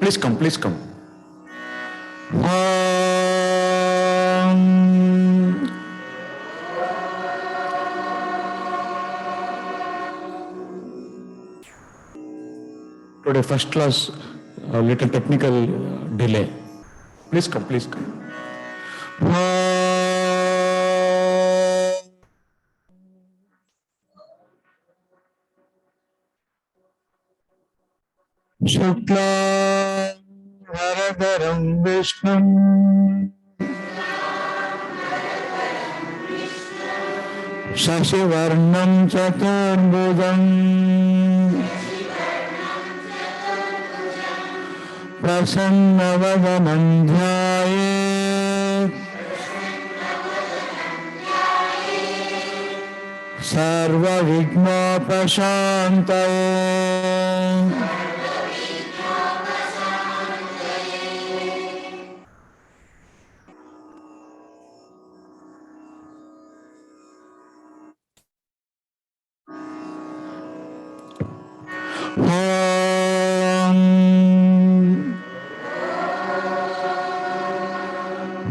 Please come, please come. Today first class, a little technical delay. Please come, please come. Shukla Varadaram Vishnum Shashivarnam Chaturbhujam Prasannavadanam Dhyayet Sarva Vignopashantaye.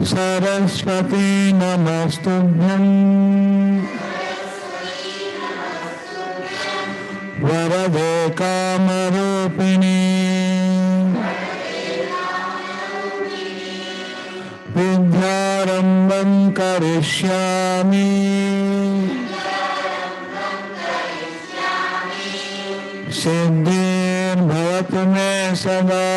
Saraswati Namastubhyam Varade Kamarupini Vidyarambam Karishyami Siddhir Bhavatu Me Sada.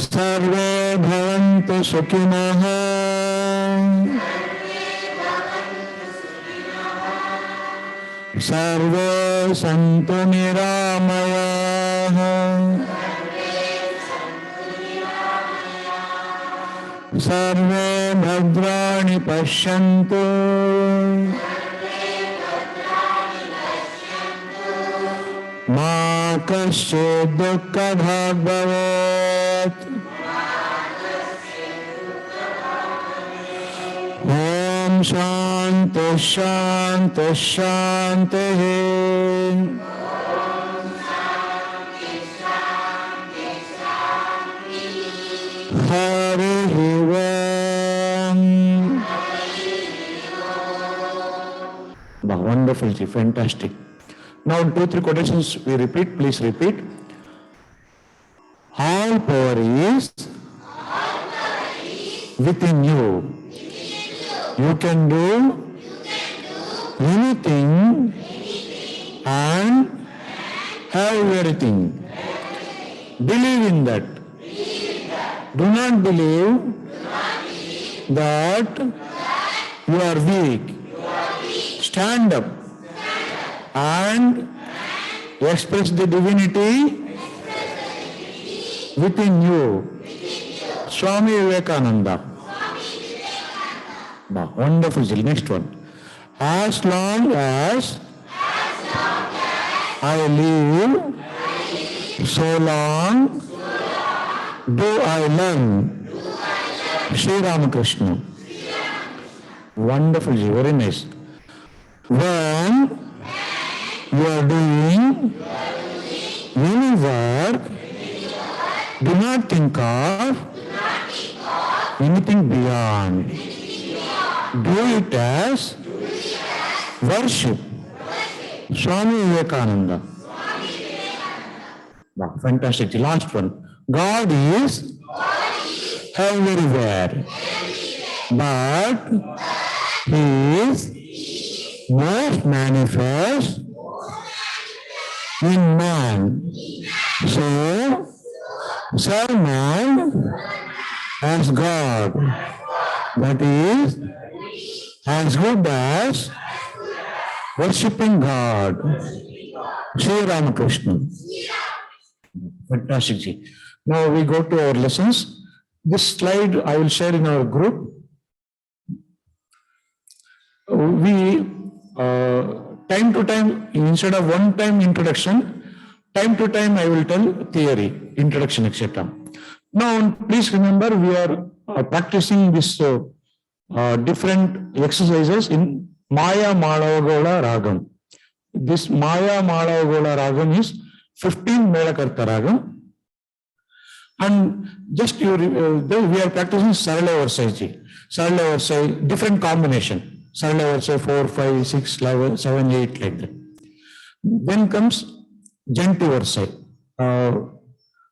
सर्वे भवन्तु सुखिनः सर्वे सन्तु निरामयाः सर्वे भद्राणि पश्यन्तु मा कश्चित् दुःखभाग् भवेत्। ओम शांति शांति शांति। हरि ओम। Wonderful, fantastic. Now 2-3 quotations we repeat. Please repeat. All power is within you. You can do anything and have everything. Believe in that. Do not believe that you are weak. Stand up and express the divinity within you. Swami Vivekananda. Wonderful. Next one. As long as I live, so long do I learn. Sri Ramakrishna. Wonderful. Very nice. When you are doing any work, do not think of anything beyond. Do it as worship. Swami Vivekananda. Wow, fantastic. The last one. God is everywhere, but He is most manifest in man. So, serve man as God. That is as good as worshipping God. Sri Ramakrishna. Fantastic, ji. Now we go to our lessons. This slide I will share in our group. We time to time, instead of one time introduction, time to time I will tell theory, introduction, etc. Now please remember, we are practicing this different exercises in Maya Malavagola Ragam. This Maya Malavagola Ragam is 15 Melakarta Ragam. And just we are practicing Sarala Varsai. Sarala Varsai, different combination. Sarala Varsai 4, 5, 6, 11, 7, 8, like that. Then comes Janti Varsai.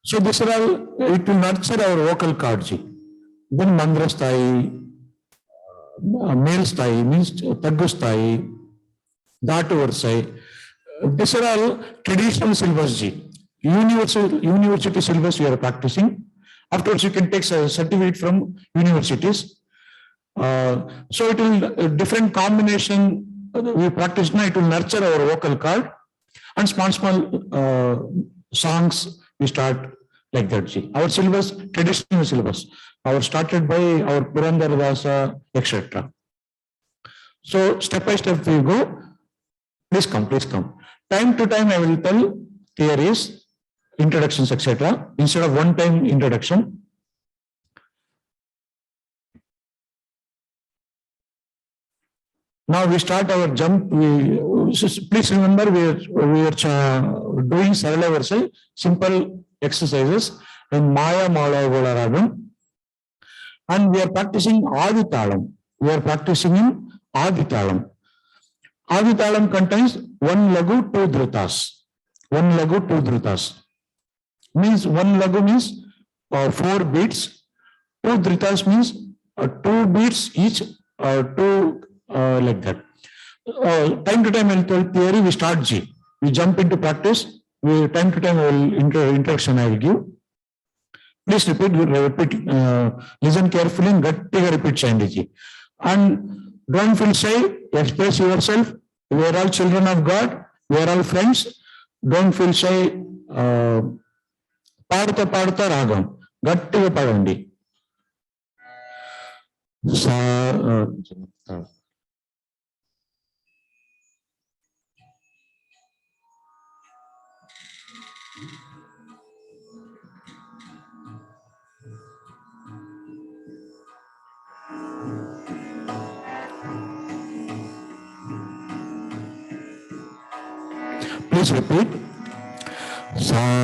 So this are all, it will nurture our vocal cords. Then Mandra Sthai, Male Sthai means Taggu Sthai, Dhatu Varsai. These are all traditional syllabus. University syllabus we are practicing. Afterwards, you can take a certificate from universities. So it will different combination we practice now. It will nurture our vocal cord, and small songs we start like that. Our syllabus, traditional syllabus, our started by our Purandara Dasa, etc. So step by step we go. Please come, please come. Time to time I will tell theories, introductions, etc. instead of one-time introduction. Now we start our jump. Please remember we are doing Sarala Varsai, simple exercises in Maya Malavagola Ragam, and we are practicing Aditalam. We are practicing in Aditalam. Aditalam contains one lagu, two dhrutas. One lagu, two dhrutas. Means one lagu means 4 beats. Two dhrutas means 2 beats each, two like that. Time to time I will tell theory, we start G. We jump into practice. Time to time I will introduction I will give. Please repeat, listen carefully and repeat Chandy. And don't feel shy, express yourself. We are all children of God. We are all friends. Don't feel shy. Paduta paduta ragam. Gattiga padandi. Please repeat. Sa.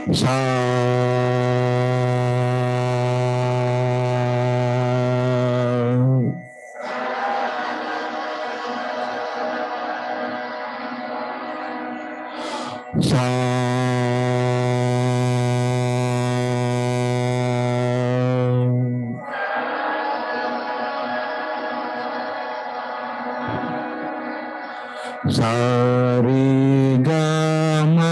Sa. Sa. Sarigama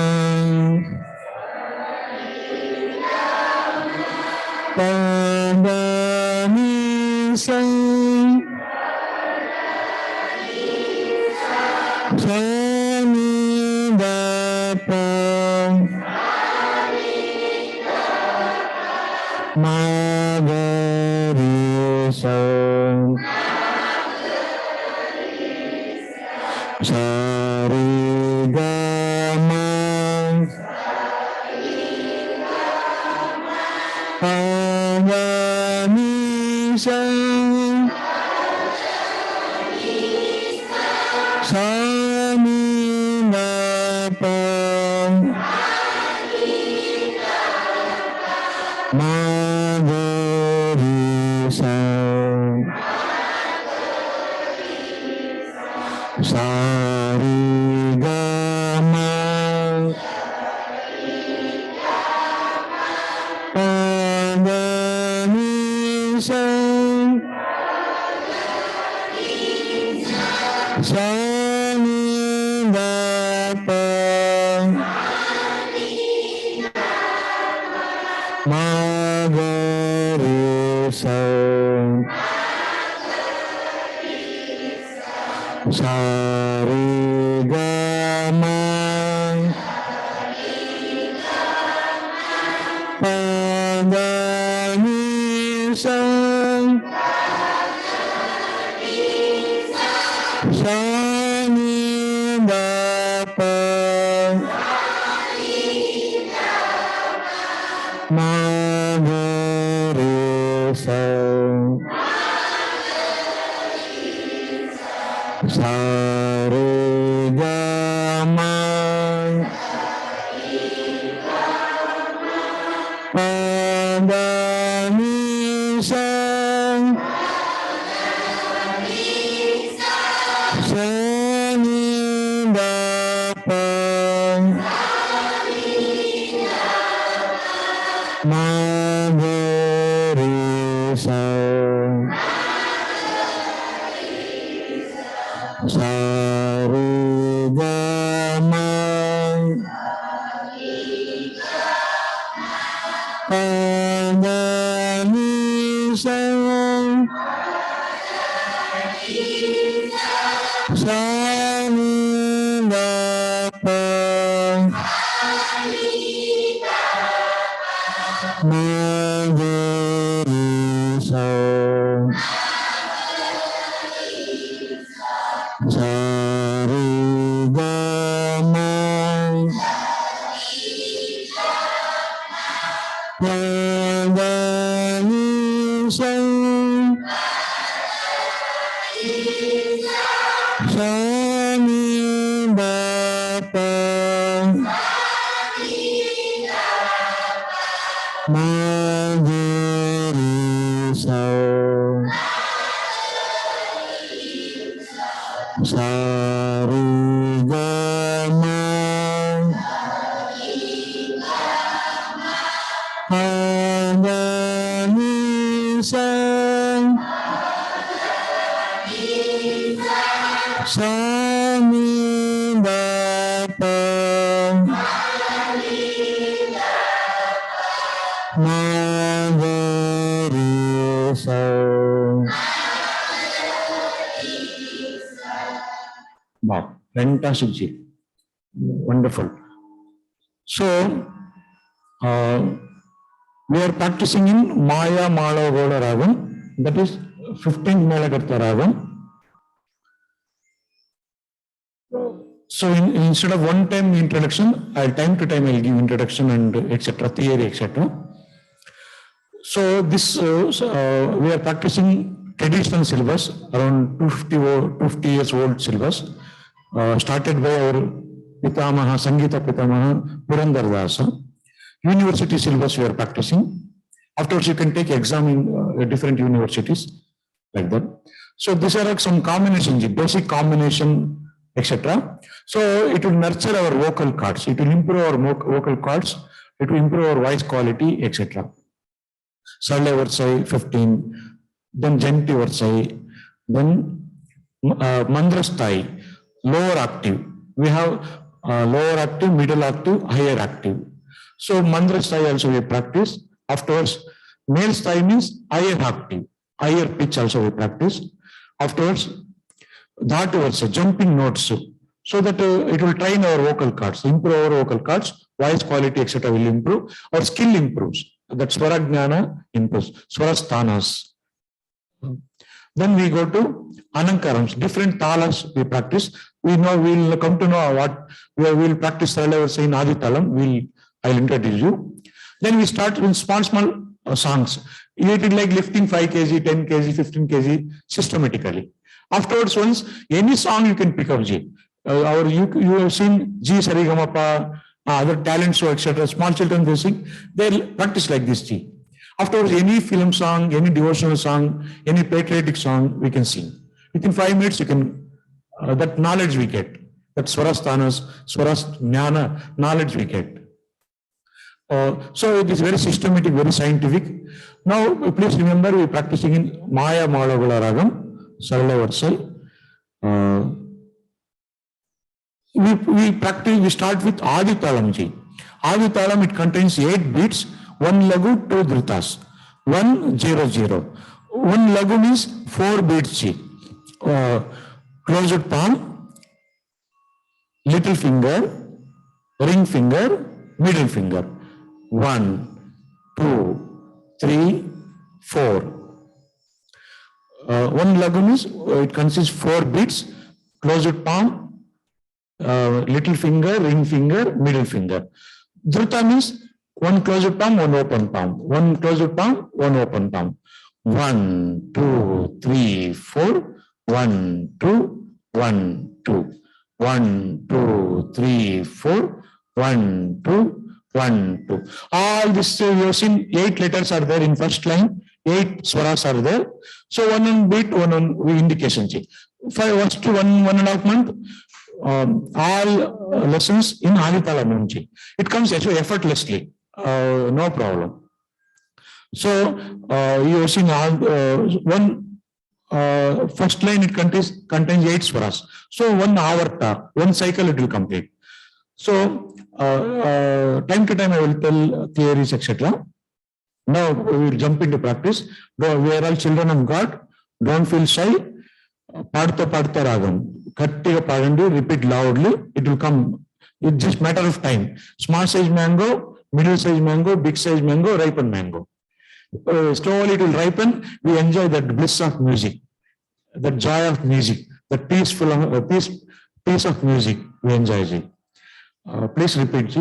Padamisa Samidapa Magarisa Sarigama Padamisa Samidapa Magarisa Sarigama Padamisa Samidapa Magarisa Sarigama Padamisa Samidapa Magarisa Sarigama Padamisa Samidapa Magarisa Sarigama Padamisa Samidapa Magarisa Sarigama Padamisa Samidapa Magarisa Sarigama Padamisa Samidapa Magarisa. Wow, fantastic, Ji. Wonderful. So, we are practicing in Maya Malagoda Ragam, that is 15th Melakarta Ragam. So, instead of one time introduction, time to time I'll give introduction and etc., theory, etc. So, this we are practicing traditional syllabus, around 250 years old syllabus, started by our Pitamaha, Sangita Pitamaha, Purandar Dasa. University syllabus we are practicing. Afterwards, you can take exam in different universities like that. So these are like some combinations, basic combination, etc. So it will nurture our vocal cords. It will improve our vocal cords. It will improve our voice quality, etc. Sarla Varsai 15, then Janti Varsai, then Mandrasthai, lower octave. We have lower octave, middle octave, higher octave. So Mandrasthai also we practice. Afterwards, male sthai means higher octave, higher pitch also we practice. Afterwards, Dhatu Varsa, jumping notes, so that it will train our vocal cords, improve our vocal cords, voice quality, etc. will improve, our skill improves. That Swara Jnana improves, Swara Sthanas. Then we go to Anankarams, different talas we practice. We'll come to know what we will practice Sarala in Adi Talam. I'll introduce you. Then we start with small songs. It is like lifting 5 kg, 10 kg, 15 kg systematically. Afterwards, once any song you can pick up G. You have seen G Sarigamapa, other talent show, etc. Small children they sing, they practice like this G. Afterwards, any film song, any devotional song, any patriotic song, we can sing. Within 5 minutes, you can that knowledge we get. That Swarasthanas, Jnana, knowledge we get. So it is very systematic, very scientific. Now, please remember, we are practicing in Maya Malagula Ragam, Sarala Varsai. We start with Adi Talamji. Adi Talam, it contains 8 beats, 1 lagu, 2 dhrutas, 1 0 0. 1 lagu means 4 beats. Closed palm, little finger, ring finger, middle finger. 1, 2, 3, 4. 1 lagu means it consists 4 beats, closed palm, little finger, ring finger, middle finger. Dhruta means 1 closed palm, 1 open palm. 1 closed palm, 1 open palm. 1, 2, 3, 4. 1, 2, 1, 2. 1, 2, 3, 4. 1, 2, 1, 2. All this you have seen 8 letters are there in first line, 8 swaras are there. So 1 beat, 1 indication. First 1.5 month, all lessons in Aditala Munchi. It comes actually effortlessly, no problem. So you have seen first line it contains 8 swaras. So 1 avarta, 1 cycle it will complete. So time to time I will tell theories, etc. Now we will jump into practice. We are all children of God. Don't feel shy. Padta ragam. Kattiga padandi, repeat loudly. It will come. It's just matter of time. Small size mango, middle size mango, big size mango, ripen mango. Slowly it will ripen. We enjoy that bliss of music, that joy of music, that peaceful peace of music. We enjoy it. Please repeat.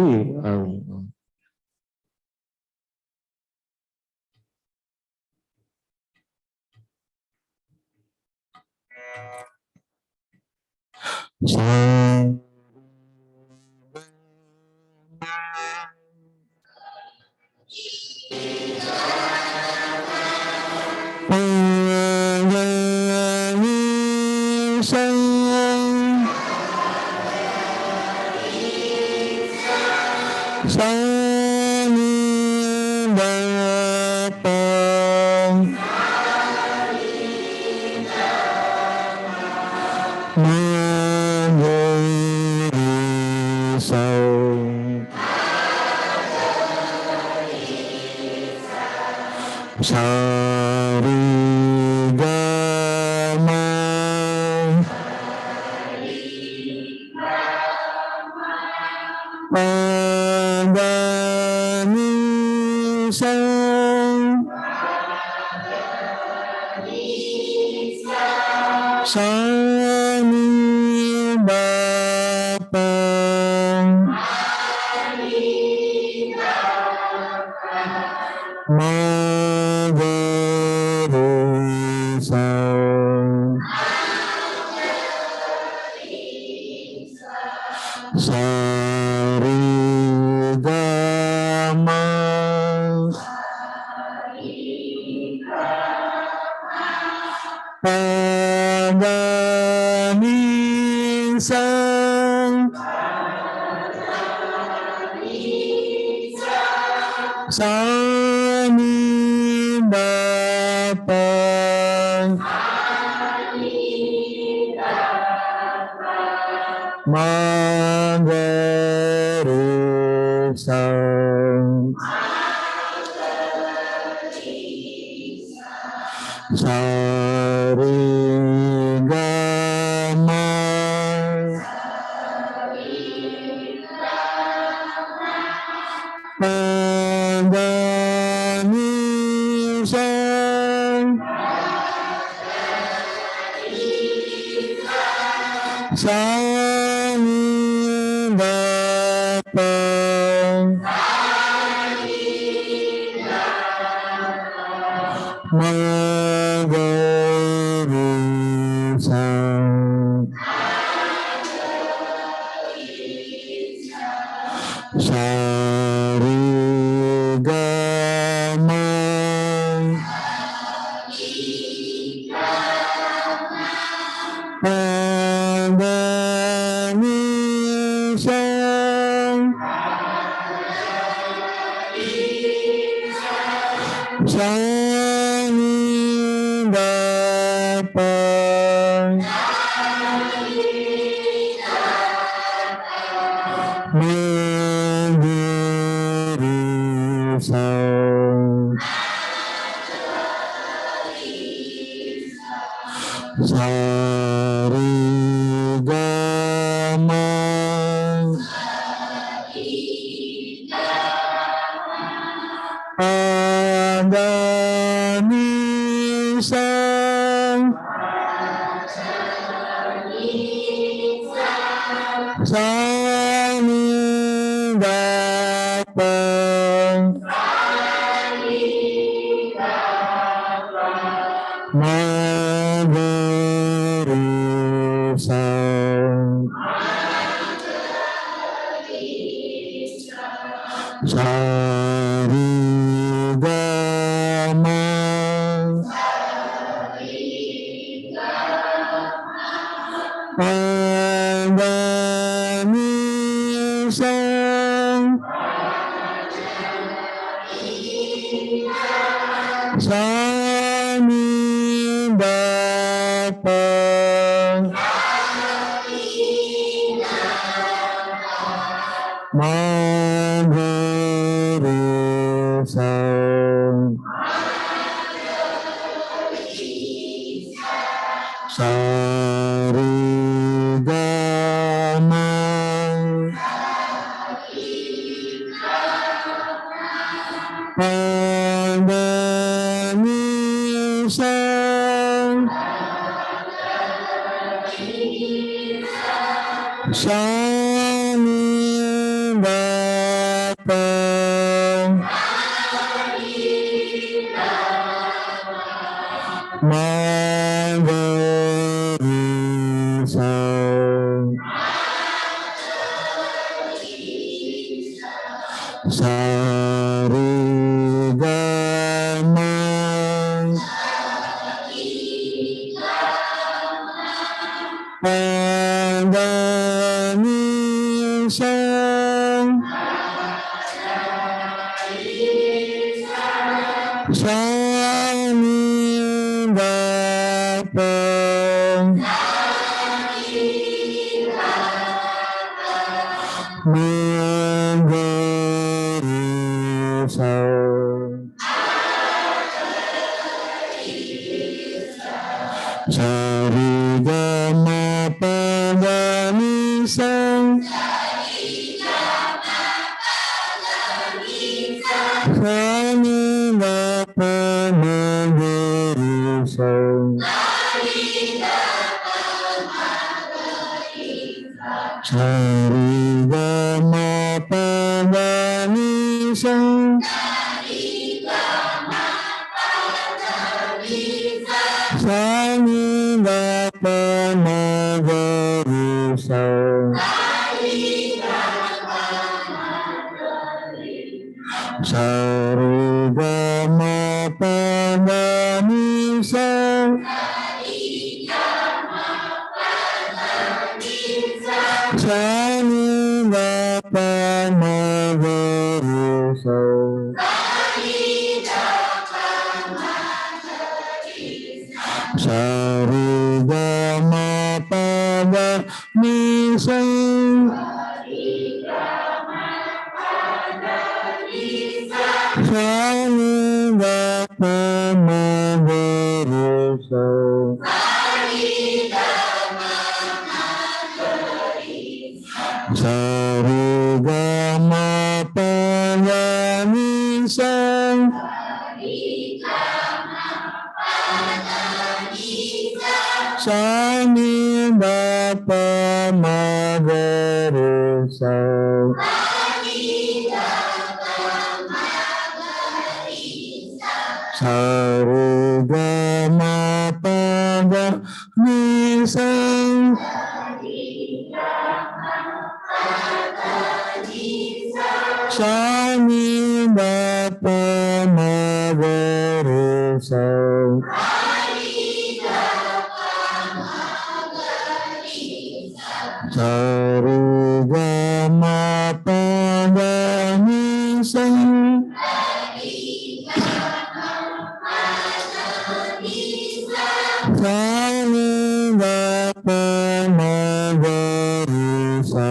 sa ni da pa ma ga re sa sa re ga ma pa ga ni sa sa ni da pa ma ga re sa sa re ga ma pa ga ni sa sa ni da pa ma ga re sa sa re ga ma pa ga ni sa sa ni da pa ma ga re sa sa re ga ma pa ga ni sa sa ni da pa ma ga re sa sa re ga ma pa ga ni sa sa ni da pa ma ga re sa sa re ga ma pa ga ni sa sa ni da pa ma ga re sa sa re ga ma pa ga ni sa sa ni da pa ma ga re sa sa re ga ma pa ga ni sa sa ni da pa ma ga re sa sa re ga ma pa ga ni sa sa ni da pa ma ga re sa sa ni da pa ma ga re sa. Sa re ga ma pa ga ni sa. Sa ni da pa ma ga re sa. Sa re ga ma pa ga ni sa. Sa ni da pa ma ga re sa. Sa re ga ma pa ga ni sa. Sa ni da pa ma ga re sa.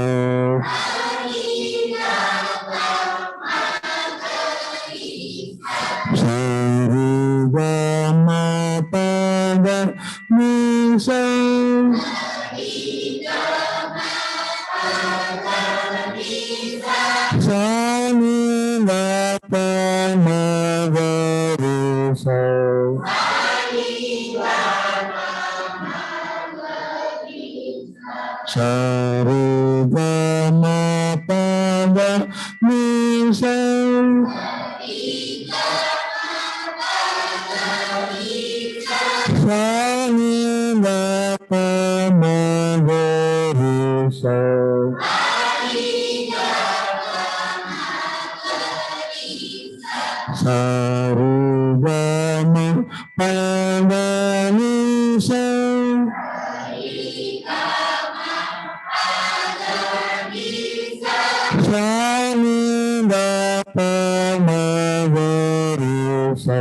Sa re ga ma pa ga ni sa. Sa ni da pa ma ga re sa. Sa re ga ma pa ga ni sa. Sa ni da pa ma ga re sa. Sa re ga ma pa ga ni sa. Sa ni da pa ma ga re sa.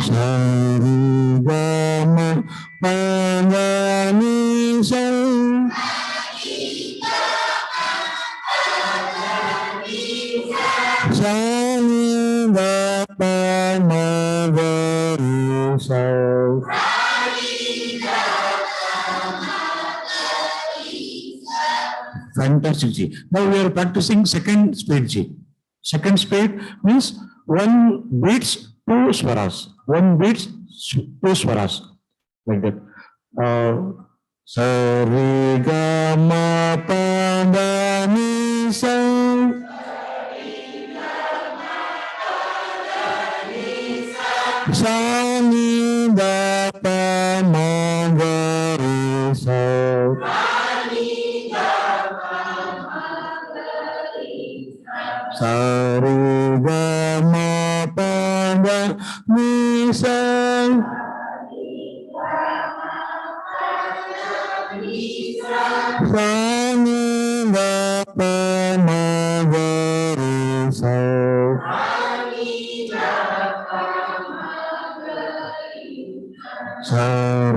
Sa re ga ma pa ga ni sa. Sa ni da pa ma ga re sa. Fantastic, Ji. Now we are practicing second speed, Ji. Second speed means one beats two swaras. One beats two swaras. Like that. Sa re ga ma pa ga ni sa. Sa ni da pa ma ga re sa. Sa re ga ma pa ga ni sa. Sa ni da pa ma ga re sa. Sa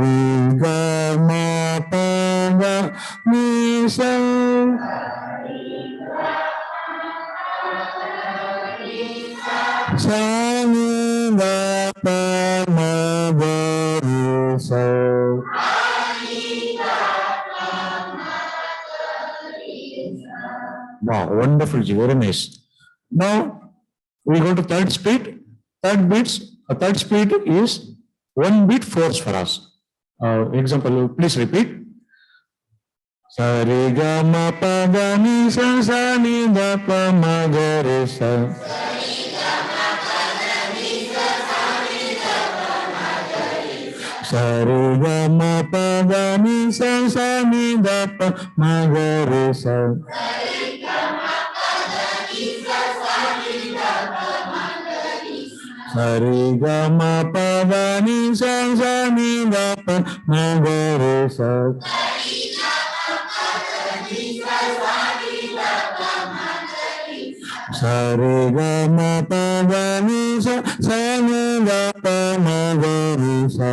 re ga ma pa ga ni sa. Sa ni da pa ma ga re sa. Wow, wonderful, Ji. Very nice. Now we go to third speed. Third speed is one beat four swaras. Example, please repeat. Sa re ga ma pa ga ni sa. Sa ni da pa ma ga re sa. Sa re ga ma pa ga ni sa. Sa ni da pa ma ga re sa. Sa re ga ma pa ga ni sa. Sa ni da pa ma ga re sa. Sa re ga ma pa ga ni sa. Sa ni da pa ma ga re sa.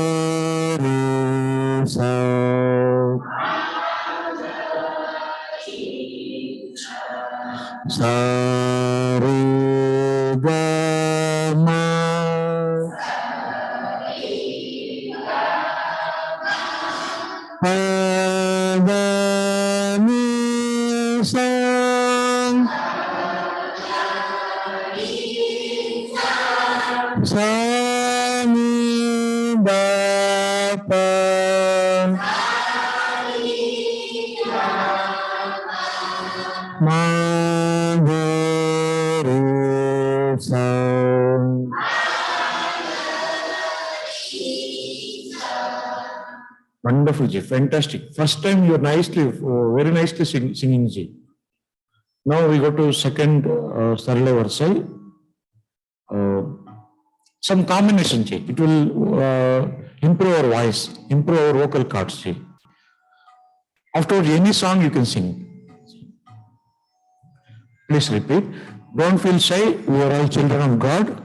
pa da ni sa sa ni da pa ma ga re sa. Wonderful, Ji. Fantastic. First time you're nicely, very nicely singing, Ji. Now we go to second Sarla Varsai. Some combination, Ji. It will improve our voice, improve our vocal cords, Ji. After any song you can sing. Please repeat. Don't feel shy. We are all children of God.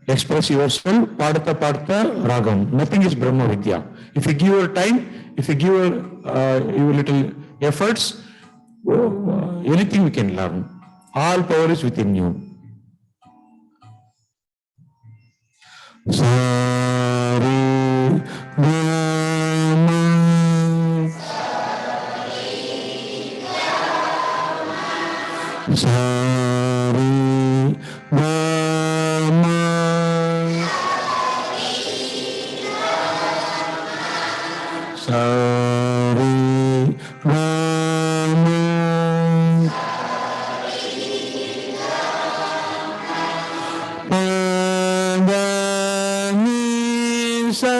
Express yourself. Padta Padta Ragam. Nothing is Brahma Vidya. If you give your time, if you give your little efforts, anything we can learn. All power is within you. Sari Gama Sari Gama Sari Gama Pada ni sa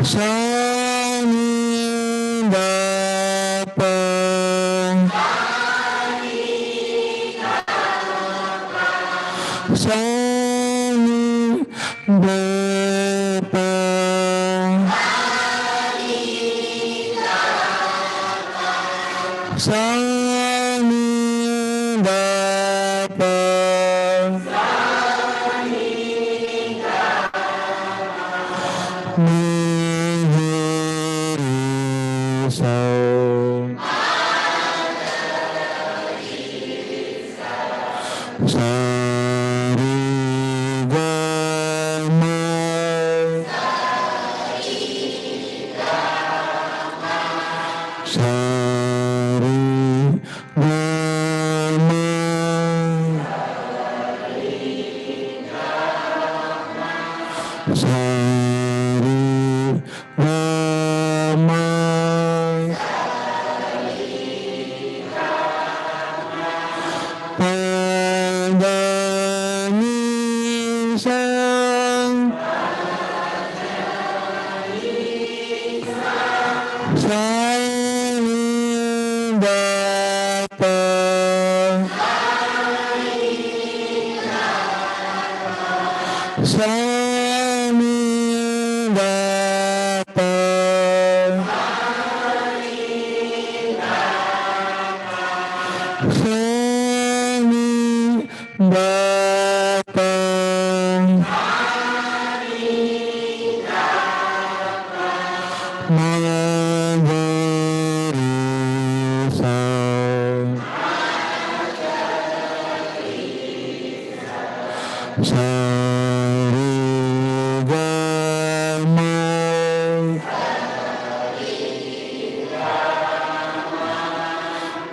sa ni da pa sa ni da pa sa ni da pa ni re sa sa re ga ma sa re ga ma sa re ga ma pa da ni sa sa ni da pa sa ni da pa sa ni da pa ma ga re sa sa re ga ma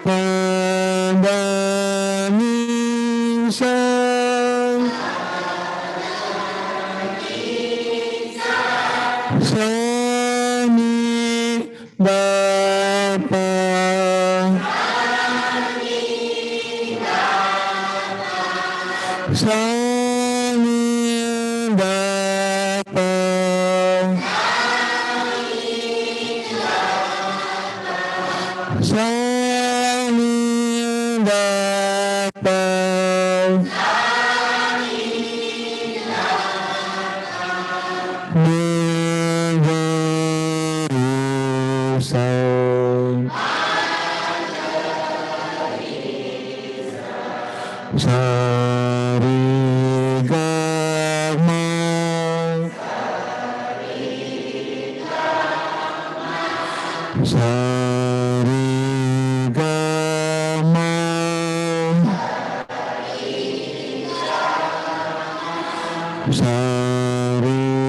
pa da ni sa sa ni da pa sa ni da pa sa ni da pa ni ga re sa sa re ga ma sa re ga ma sa re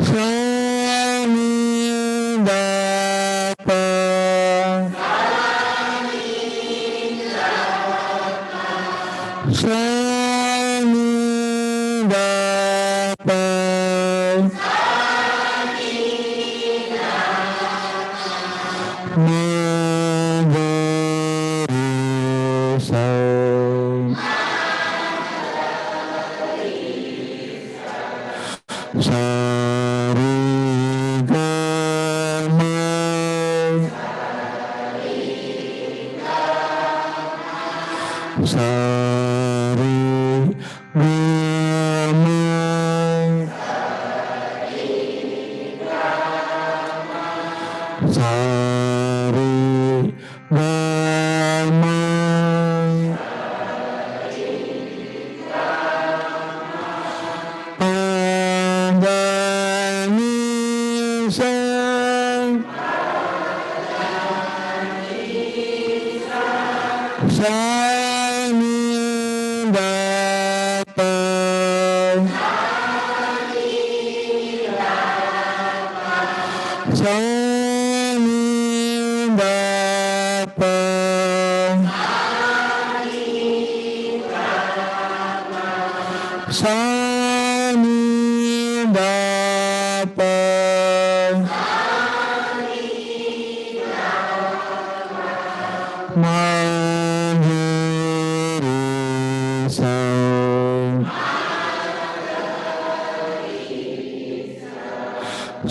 sa ni da pa sa ni da pa ma ga re sa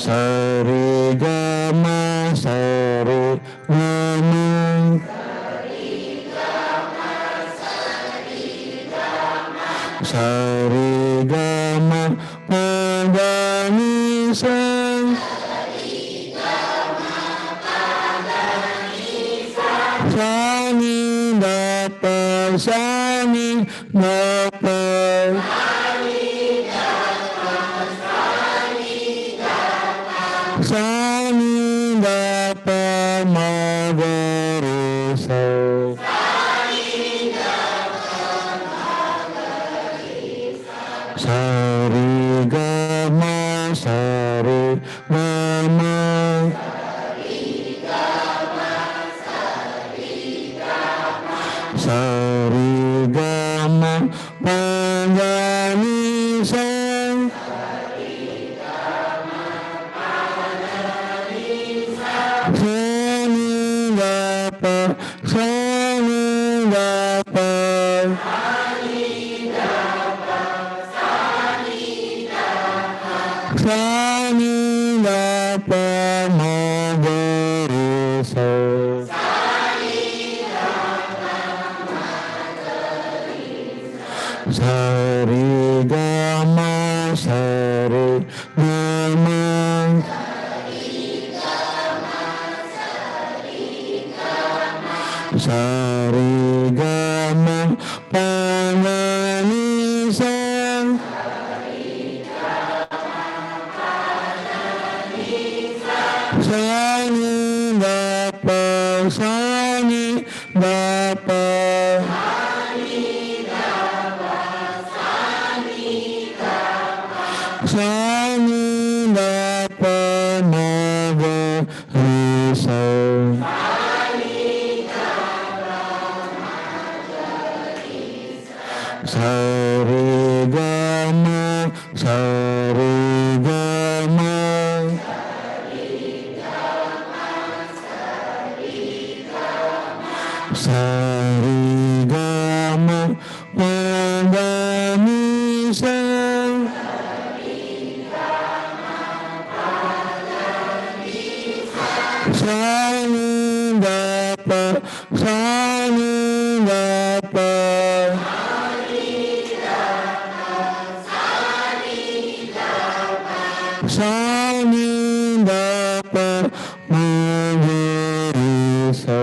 sa re ga ma sa re ga ma sa re ga ma pa ga ni sa sa ni da pa sa ni da pa sa ni da pa ma ga re sa sa re ga ma sa re ga ma sa re ga ma pa ga ni sa sa ni da pa sa ni da pa sa ni da pa ma ga re sa sa re ga ma sa re ga ma sa re ga ma pa ga ni sa sa ni da pa sa ni da pa sa ni da pa ma ga re sa sa re ga ma sa re ga ma sa re ga ma pa ga ni sa sa ni da pa sa ni da pa sa ni da pa ma ga re sa sa re ga ma sa re ga ma sa re ga ma pa ga ni sa sa ni da pa sa ni da pa sa ni da pa ma ga re sa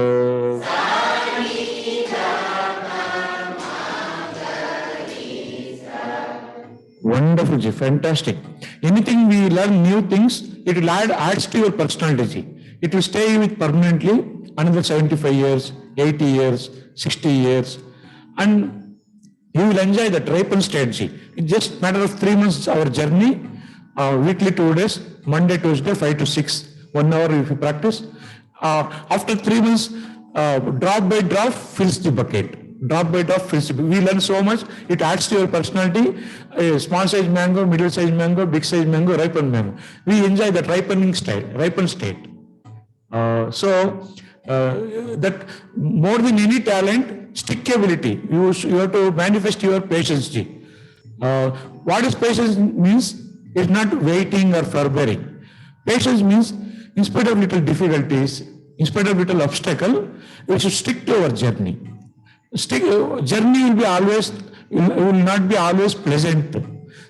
wonderful ji, fantastic. Anything we learn new things, it will adds to your personality. It will stay with permanently another 75 years, 80 years, 60 years, and you will enjoy that ripen stage. It's just matter of 3 months our journey, weekly 2 days, Monday, Tuesday, 5 to 6, 1 hour if you practice. After 3 months, drop by drop fills the bucket. Drop by drop fills the bucket. We learn so much, it adds to your personality. A small size mango, middle size mango, big size mango, ripened mango. We enjoy that ripening style, ripened state. That more than any talent, stickability. You have to manifest your patience. What is patience means? It's not waiting or forbearing. Patience means, in spite of little difficulties, in spite of little obstacle, we should stick to our journey. Journey will be always, will not be always pleasant.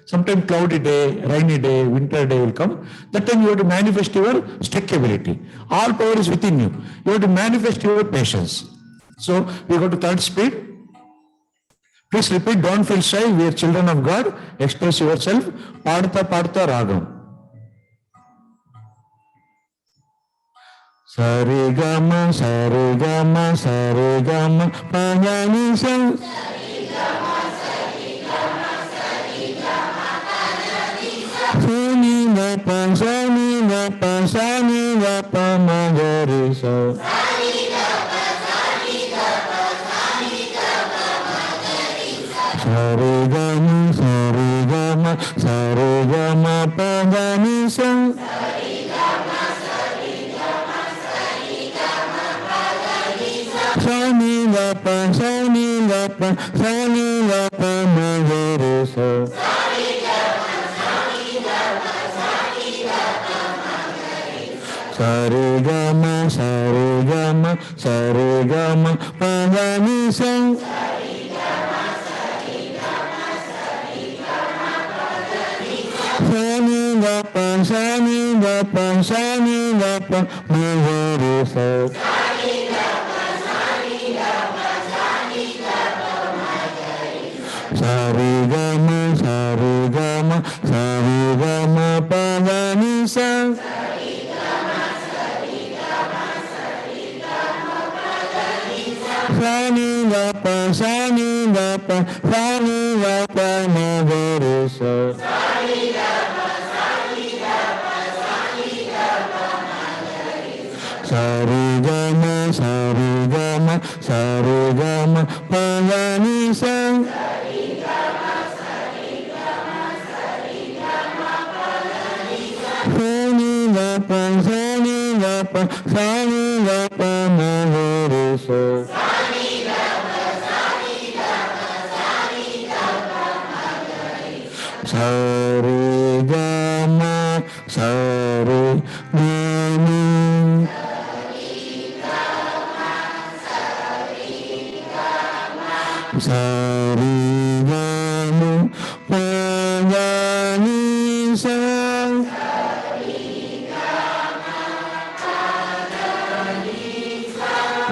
Sometimes cloudy day, rainy day, winter day will come. That time you have to manifest your stickability. All power is within you. You have to manifest your patience. So we go to third speed. Please repeat, don't feel shy, we are children of God. Express yourself. Padta Padta Ragam. Sarigama, Sarigama, Sarigama, Panyani Sa. Sani Vapa, Sani Vapa, Sani Vapa, Magari Sa. Sarigama, Sarigama, Sarigama, Panyani Sa. Sani Vapa, Sani Vapa, Sani Vapa, Magari Sa. Sarigama, Sarigama, Sarigama, Panyani Sa. Sani Vapa, Sani Vapa, Sani Vapa, Magari Sa. Sarigama, Sarigama, Sarigama, Panyani Sa. Sani Vapa, Sani Vapa, Sani Vapa, Magari Sa. Sarigama, Sarigama, Sarigama, Panyani Sa. Sani Vapa, Sani Vapa, Sani Vapa, Magari Sa. Sarigama, Sarigama. Sarigama, Panyani Sa. Sani Vapa, Sani Vapa. Sani Vapa, Magari Sa. Sarigama, Sarigama. Sarigama, Panyani Sa.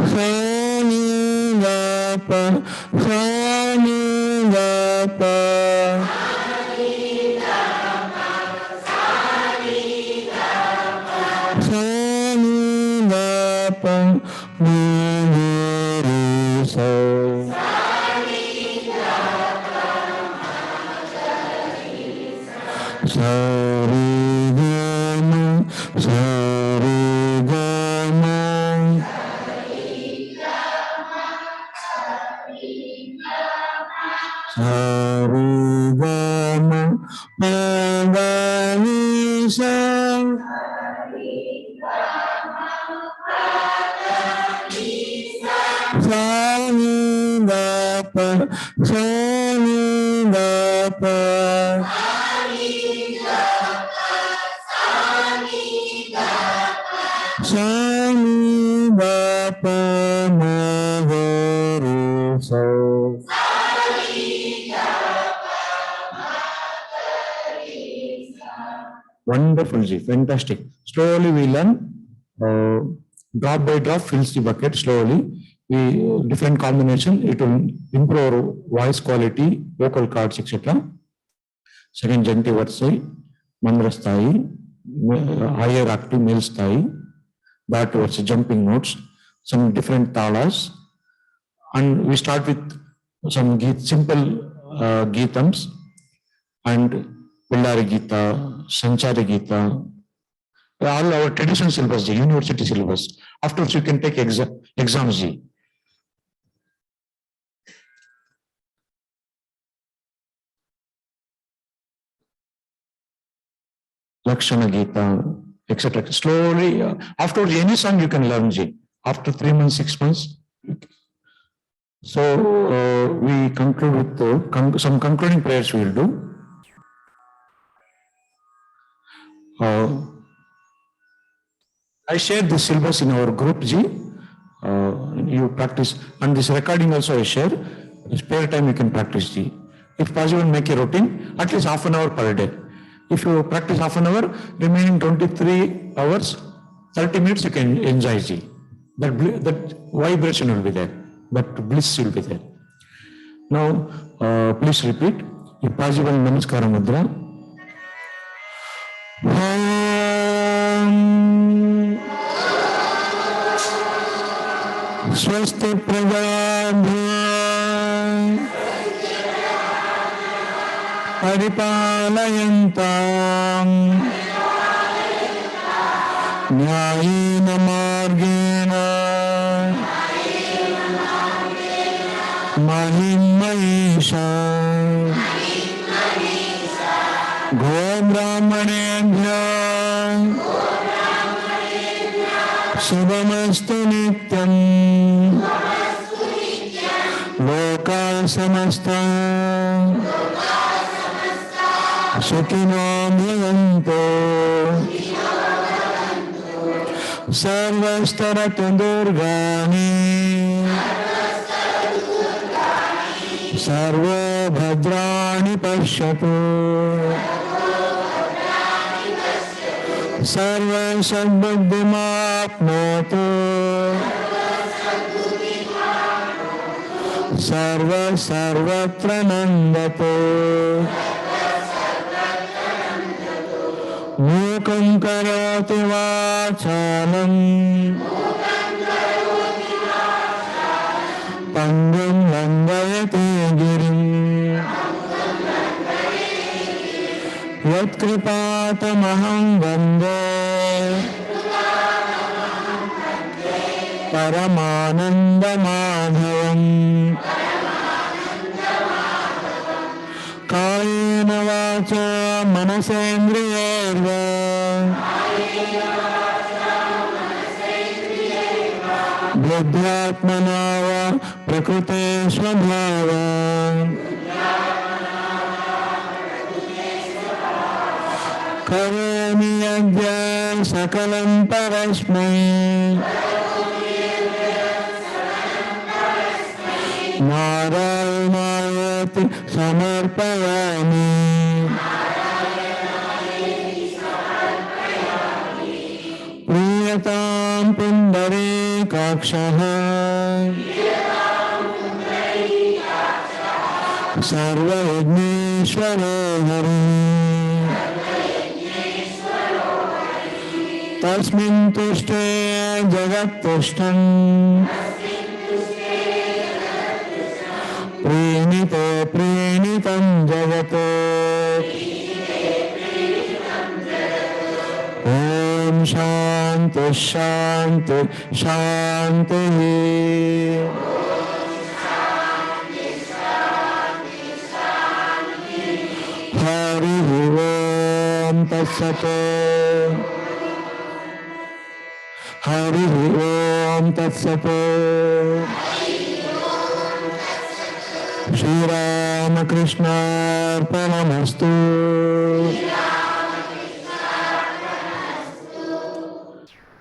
Sani Vapa, Sani Vapa. Sani Vapa, Magari Sa. Wonderful, Ji. Fantastic. Slowly we learn. Drop by drop fills the bucket slowly. We different combination. It will improve our voice quality, vocal cords, etc. Second, Janti Varsai, Mandra Sthai, higher octave male Sthai, backwards jumping notes, some different talas, and we start with some simple geetams, and Pillari Gita, Sanchari Gita, all our traditional syllabus, the university syllabus. Afterwards, you can take exams. Ji. Lakshana Gita, etc. Slowly, afterwards, any song you can learn. Ji. After 3 months, 6 months. So, we conclude with some concluding prayers we will do. I shared the syllabus in our group, G. You practice, and this recording also I share. Spare time you can practice, G. If possible, make a routine, at least half an hour per day. If you practice half an hour, remaining 23 hours, 30 minutes you can enjoy, G. That vibration will be there, that bliss will be there. Now, please repeat. If possible, Namaskara Mudra. Swasti Prajabhyo Paripalayantam Nyayena Margena Mahim Mahisha Go Brahmanebhyo Shubhamastu Nityam Loka Samasta Sukhino Bhavantu Sarvastaratu Durgani Sarva Bhadrani Pashyatu Sarva Sadbuddhimapnotu Sarva Sarvatra Nandatu Mukam Karoti Vachalam Pangam Landayate Girim Yatkripātamaham vande Paramananda Madhavam Kayena vacha manasendriyerva Buddhatmana va prakrute svabhava Karami yajna sakalam parasmai Narayanaayati samarpayami Priyatam pundarikakshaha Sarva yajneshwaro hari Tasmin tushte jagat tushtam Prinito prinitam jagato Om Shanti Shanti Shanti Hari Om Tatsato Hari Om Tatsato Shri Ramakrishna Arpanamastu.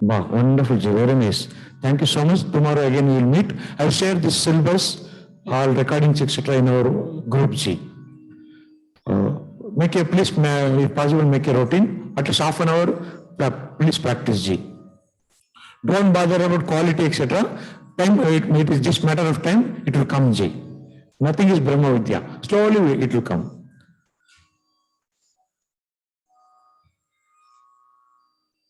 Wow, wonderful, very nice. Thank you so much. Tomorrow again we will meet. I'll share this syllabus, all recordings, etc. in our group G. Please, if possible, make a routine. At least half an hour, please practice G. Don't bother about quality, etc. Time, it is just matter of time, it will come G. Nothing is Brahma Vidya. Slowly it will come.